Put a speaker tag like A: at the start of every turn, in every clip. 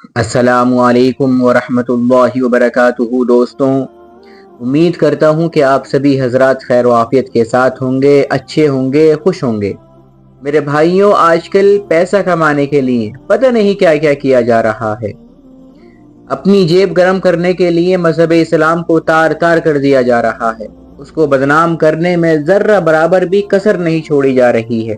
A: अस्सलामु अलैकुम वरहमतुल्लाहि वबरकातुहू। दोस्तों, उम्मीद करता हूँ कि आप सभी हजरात खैर व आफियत के साथ होंगे, अच्छे होंगे, खुश होंगे। मेरे भाइयों, आजकल पैसा कमाने के लिए पता नहीं क्या क्या किया जा रहा है। अपनी जेब गरम करने के लिए मजहब इस्लाम को तार तार कर दिया जा रहा है। उसको बदनाम करने में जर्रा बराबर भी कसर नहीं छोड़ी जा रही है।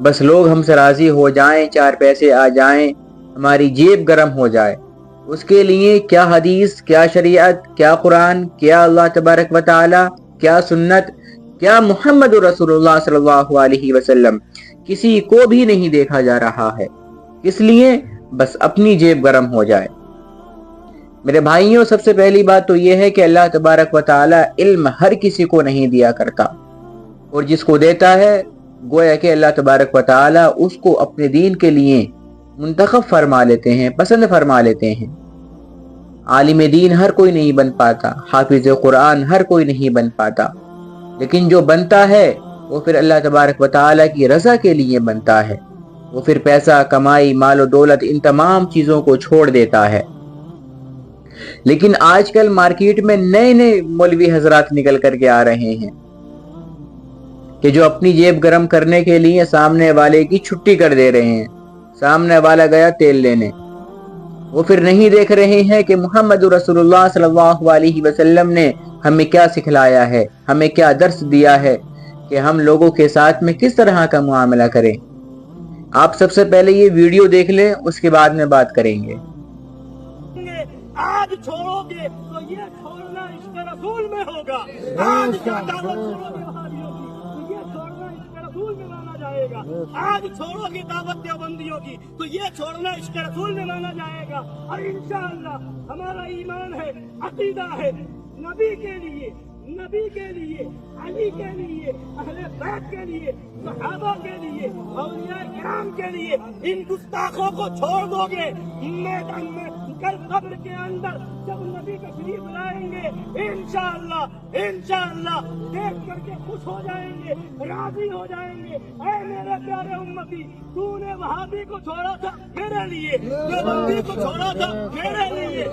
A: बस लोग हमसे राजी हो जाएं, चार पैसे आ जाएं, हमारी जेब गरम हो जाए। उसके लिए क्या हदीस, क्या शरीयत, क्या कुरान, क्या अल्लाह तबारक व तआला, क्या सुन्नत, क्या मुहम्मद रसूलुल्लाह सल्लल्लाहु अलैहि वसल्लम, किसी को भी नहीं देखा जा रहा है। इसलिए बस अपनी जेब गरम हो जाए। मेरे भाइयों, सबसे पहली बात तो यह है कि अल्लाह तबारक व तआला इल्म हर किसी को नहीं दिया करता, और जिसको देता है गोया कि अल्लाह तबारक व तआला उसको अपने दीन के लिए मुंतखब फरमा लेते हैं, पसंद फरमा लेते हैं। आलिम दीन हर कोई नहीं बन पाता, हाफिज कुरान हर कोई नहीं बन पाता, लेकिन जो बनता है वो फिर अल्लाह तबारक व तआला की रज़ा के लिए बनता है। वो फिर पैसा, कमाई, माल और दौलत, इन तमाम चीज़ों को छोड़ देता है। लेकिन आजकल मार्केट में नए नए मौलवी हजरात निकल करके आ रहे हैं कि जो अपनी जेब गरम करने के लिए सामने वाले की छुट्टी कर दे रहे हैं। सामने वाला गया तेल लेने, वो फिर नहीं देख रहे हैं कि मुहम्मद रसूलुल्लाह सल्लल्लाहु अलैहि वसल्लम ने हमें क्या सिखलाया है, हमें क्या दर्स दिया है कि हम लोगों के साथ में किस तरह का मुआमला करें। आप सबसे पहले ये वीडियो देख लें, उसके बाद में बात करेंगे।
B: आज छोड़ोगे तो ये छोड़ना इश्क़ रसूल में होगा। आज क्या दावत छोड़ोगे वहाबियों की तो ये छोड़ना इश्क़ रसूल में माना जाएगा। आज छोड़ोगे दावत देवबंदियों की तो ये छोड़ना इश्क़ रसूल में माना जाएगा। और इंशाअल्लाह हमारा ईमान है, अकीदा है, नबी के लिए, अली के लिए, अहले बैत के लिए, सहाबा के लिए, औलिया किराम के लिए इन गुस्ताखों को छोड़ दोगे। मैदान में कल कब्र के अंदर जब नबी तशरीफ लाएंगे, इंशाअल्लाह देख करके खुश हो जाएंगे, राजी हो जाएंगे। ऐ मेरे प्यारे उम्मती, तूने वहाबी को छोड़ा था मेरे लिए, देवबंदी को छोड़ा था मेरे लिए,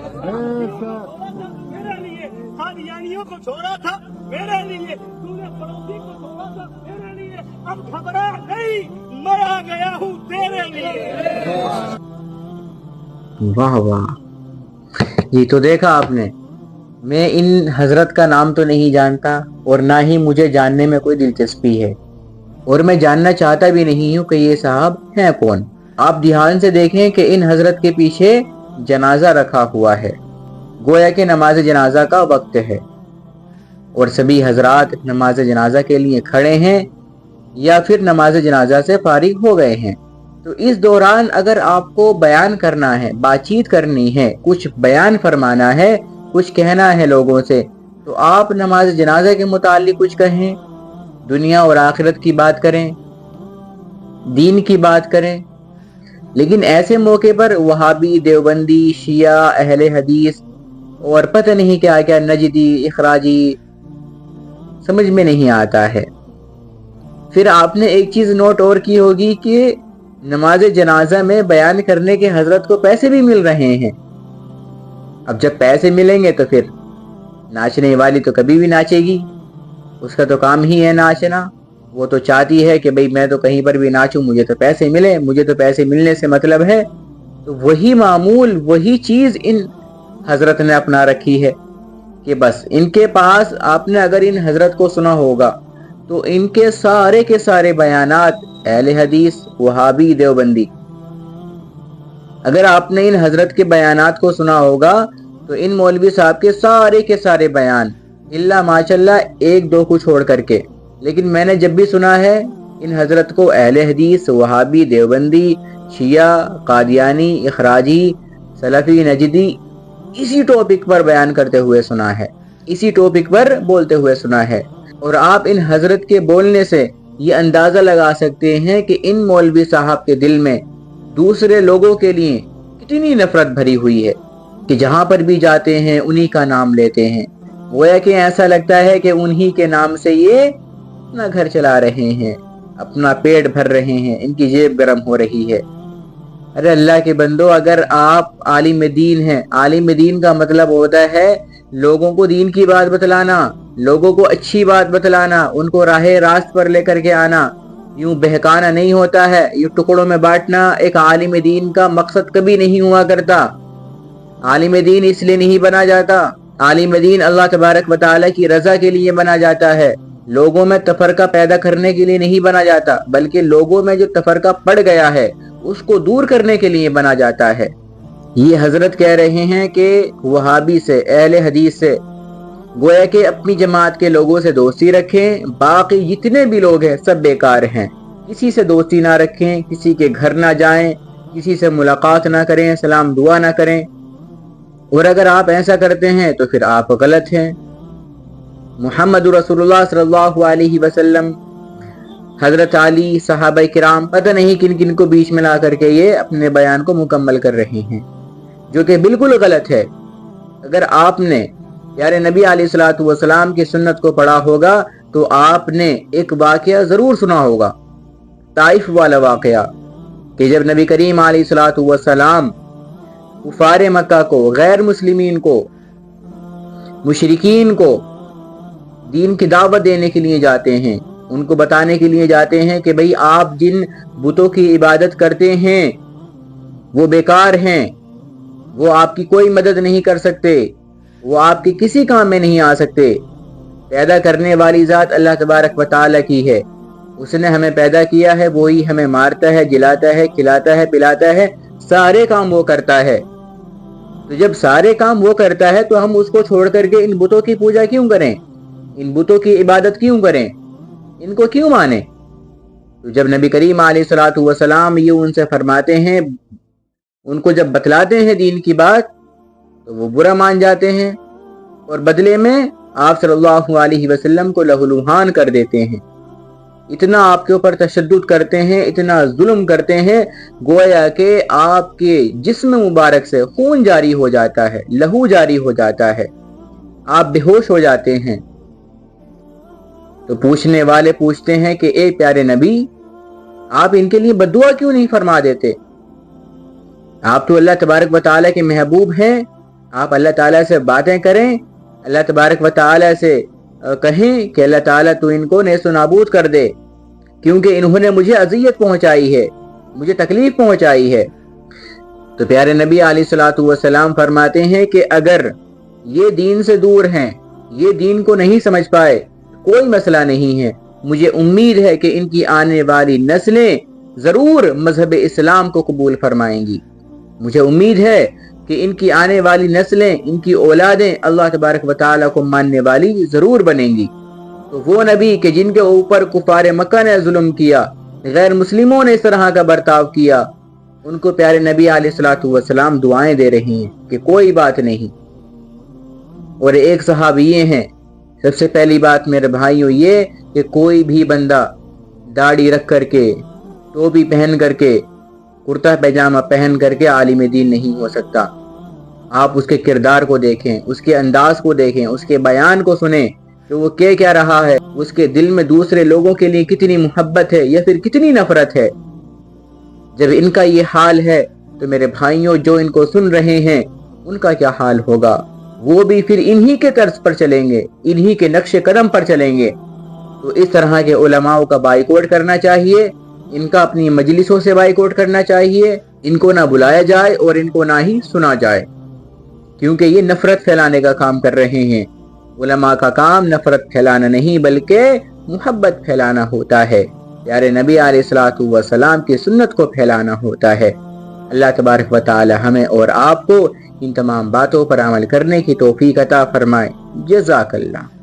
B: कादियानियों को छोड़ा था मेरे लिए, तूने पड़ोसी को छोड़ा था मेरे लिए। अब घबरा नहीं, मैं आ गया हूँ तेरे लिए।
A: वाह वाह, ये तो देखा आपने। मैं इन हजरत का नाम तो नहीं जानता और ना ही मुझे जानने में कोई दिलचस्पी है, और मैं जानना चाहता भी नहीं हूँ कि ये साहब हैं कौन। आप ध्यान से देखें कि इन हजरत के पीछे जनाजा रखा हुआ है, गोया कि नमाज जनाजा का वक्त है और सभी हजरात नमाज जनाजा के लिए खड़े हैं या फिर नमाज जनाजा से फारिग हो गए हैं। तो इस दौरान अगर आपको बयान करना है, बातचीत करनी है, कुछ बयान फरमाना है, कुछ कहना है लोगों से, तो आप नमाज जनाजा के मुताल्लिक कुछ कहें, दुनिया और आखिरत की बात करें, दीन की बात करें। लेकिन ऐसे मौके पर वहाबी, देवबंदी, शिया, अहले हदीस और पता नहीं क्या क्या, नजदी, इखराजी, समझ में नहीं आता है। फिर आपने एक चीज नोट और की होगी कि नमाज जनाजा में बयान करने के हजरत को पैसे भी मिल रहे हैं। अब जब पैसे मिलेंगे तो फिर नाचने वाली तो कभी भी नाचेगी, उसका तो काम ही है नाचना। वो तो चाहती है कि भाई मैं तो कहीं पर भी नाचूं, मुझे तो पैसे मिले, मुझे तो पैसे मिलने से मतलब है। तो वही मामूल, वही चीज इन हजरत ने अपना रखी है कि बस इनके पास, आपने अगर इन हजरत को सुना होगा तो इनके सारे के सारे बयानात अहले हदीस, वहाबी, देवबंदी, अगर आपने इन हजरत के बयानात को सुना होगा तो इन मौलवी साहब के सारे बयान इल्ला माशाल्लाह एक दो को छोड़ करके, लेकिन मैंने जब भी सुना है इन हजरत को अहले हदीस, वहाबी, देवबंदी, शिया, कादियानी, इखराजी, सलफी, नजदी इसी टॉपिक पर बयान करते हुए सुना है, इसी टॉपिक पर बोलते हुए सुना है। और आप इन हजरत के बोलने से ये अंदाजा लगा सकते हैं कि इन मौलवी साहब के दिल में दूसरे लोगों के लिए कितनी नफरत भरी हुई है कि जहां पर भी जाते हैं उन्हीं का नाम लेते हैं। गोया कि ऐसा लगता है कि उन्हीं के नाम से ये अपना घर चला रहे हैं, अपना पेट भर रहे हैं, इनकी जेब गर्म हो रही है। ارے اللہ کے بندو، اگر آپ عالم دین ہیں، عالم دین کا مطلب ہوتا ہے لوگوں کو دین کی بات بتلانا، لوگوں کو اچھی بات بتلانا، ان کو راہ راست پر لے کر کے آنا، یوں بہکانا نہیں ہوتا ہے، یوں ٹکڑوں میں بانٹنا ایک عالم دین کا مقصد کبھی نہیں ہوا کرتا۔ عالم دین اس لیے نہیں بنا جاتا، عالم دین اللہ تبارک و تعالیٰ کی رضا کے لیے بنا جاتا ہے، لوگوں میں تفرقہ پیدا کرنے کے لیے نہیں بنا جاتا، بلکہ لوگوں میں جو تفرقہ پڑ گیا ہے اس کو دور کرنے کے لیے بنا جاتا ہے۔ یہ حضرت کہہ رہے ہیں کہ وہابی سے، اہل حدیث سے گویا کہ اپنی جماعت کے لوگوں سے دوستی رکھیں، باقی جتنے بھی لوگ ہیں سب بیکار ہیں، کسی سے دوستی نہ رکھیں، کسی کے گھر نہ جائیں، کسی سے ملاقات نہ کریں، سلام دعا نہ کریں، اور اگر آپ ایسا کرتے ہیں تو پھر آپ غلط ہیں۔ محمد رسول اللہ صلی اللہ علیہ وسلم، حضرت علی، صحابہ کرام، پتہ نہیں کن کن کو بیچ میں لا کر کے یہ اپنے بیان کو مکمل کر رہے ہیں، جو کہ بالکل غلط ہے۔ اگر آپ نے پیارے نبی علیہ الصلوۃ والسلام کی سنت کو پڑھا ہوگا تو آپ نے ایک واقعہ ضرور سنا ہوگا، طائف والا واقعہ، کہ جب نبی کریم علیہ الصلوۃ والسلام کفار مکہ کو، غیر مسلمین کو، مشرکین کو دین کی دعوت دینے کے لیے جاتے ہیں، ان کو بتانے کے لیے جاتے ہیں کہ بھئی آپ جن بتوں کی عبادت کرتے ہیں وہ بیکار ہیں، وہ آپ کی کوئی مدد نہیں کر سکتے، وہ آپ کے کسی کام میں نہیں آ سکتے، پیدا کرنے والی ذات اللہ تبارک و تعالیٰ کی ہے، اس نے ہمیں پیدا کیا ہے، وہی ہمیں مارتا ہے، جلاتا ہے، کھلاتا ہے، پلاتا ہے، سارے کام وہ کرتا ہے۔ تو جب سارے کام وہ کرتا ہے تو ہم اس کو چھوڑ کر کے ان بتوں کی پوجا کیوں کریں، ان بتوں کی عبادت کیوں کریں، ان کو کیوں مانیں؟ تو جب نبی کریم علیہ الصلوۃ والسلام یہ ان سے فرماتے ہیں، ان کو جب بتلاتے ہیں دین کی بات تو وہ برا مان جاتے ہیں، اور بدلے میں آپ صلی اللہ علیہ وسلم کو لہولوہان کر دیتے ہیں، اتنا آپ کے اوپر تشدد کرتے ہیں، اتنا ظلم کرتے ہیں، گویا کہ آپ کے جسم مبارک سے خون جاری ہو جاتا ہے، لہو جاری ہو جاتا ہے، آپ بے ہوش ہو جاتے ہیں۔ تو پوچھنے والے پوچھتے ہیں کہ اے پیارے نبی، آپ ان کے لیے بد دعا کیوں نہیں فرما دیتے؟ آپ تو اللہ تبارک و تعالیٰ کے محبوب ہیں، آپ اللہ تعالیٰ سے باتیں کریں، اللہ تبارک و تعالیٰ سے کہیں کہ اللہ تعالیٰ تو ان کو نیست و نابود کر دے، کیونکہ انہوں نے مجھے اذیت پہنچائی ہے، مجھے تکلیف پہنچائی ہے۔ تو پیارے نبی علیہ الصلوۃ والسلام فرماتے ہیں کہ اگر یہ دین سے دور ہیں، یہ دین کو نہیں سمجھ پائے، کوئی مسئلہ نہیں ہے، مجھے امید ہے کہ ان کی آنے والی نسلیں ضرور مذہب اسلام کو قبول فرمائیں گی، مجھے امید ہے کہ ان کی آنے والی نسلیں، ان کی اولادیں اللہ تبارک و تعالیٰ کو ماننے والی ضرور بنیں گی۔ تو وہ نبی کہ جن کے اوپر کفار مکہ نے ظلم کیا، غیر مسلموں نے اس طرح کا برتاؤ کیا، ان کو پیارے نبی علیہ الصلوۃ والسلام دعائیں دے رہے ہیں کہ کوئی بات نہیں۔ اور ایک صحابی یہ ہیں، سب سے پہلی بات میرے بھائیوں یہ کہ کوئی بھی بندہ داڑھی رکھ کر کے، ٹوپی پہن کر کے، کرتا پیجامہ پہن کر کے عالم دین نہیں ہو سکتا۔ آپ اس کے کردار کو دیکھیں، اس کے انداز کو دیکھیں، اس کے بیان کو سنیں کہ وہ کیا رہا ہے، اس کے دل میں دوسرے لوگوں کے لیے کتنی محبت ہے یا پھر کتنی نفرت ہے۔ جب ان کا یہ حال ہے تو میرے بھائیوں جو ان کو سن رہے ہیں ان کا کیا حال ہوگا؟ وہ بھی پھر انہی کے طرز پر چلیں گے، انہی کے نقش قدم پر چلیں گے۔ تو اس طرح کے علماء کا بائیکاٹ کرنا چاہیے، ان کا اپنی مجلسوں سے بائیکاٹ کرنا چاہیے، ان کو نہ بلایا جائے اور ان کو نہ ہی سنا جائے، کیونکہ یہ نفرت پھیلانے کا کام کر رہے ہیں۔ علماء کا کام نفرت پھیلانا نہیں بلکہ محبت پھیلانا ہوتا ہے، پیارے نبی علیہ الصلوۃ والسلام کی سنت کو پھیلانا ہوتا ہے۔ اللہ تبارک و تعالی ہمیں اور آپ کو ان تمام باتوں پر عمل کرنے کی توفیق عطا فرمائے۔ جزاک اللہ۔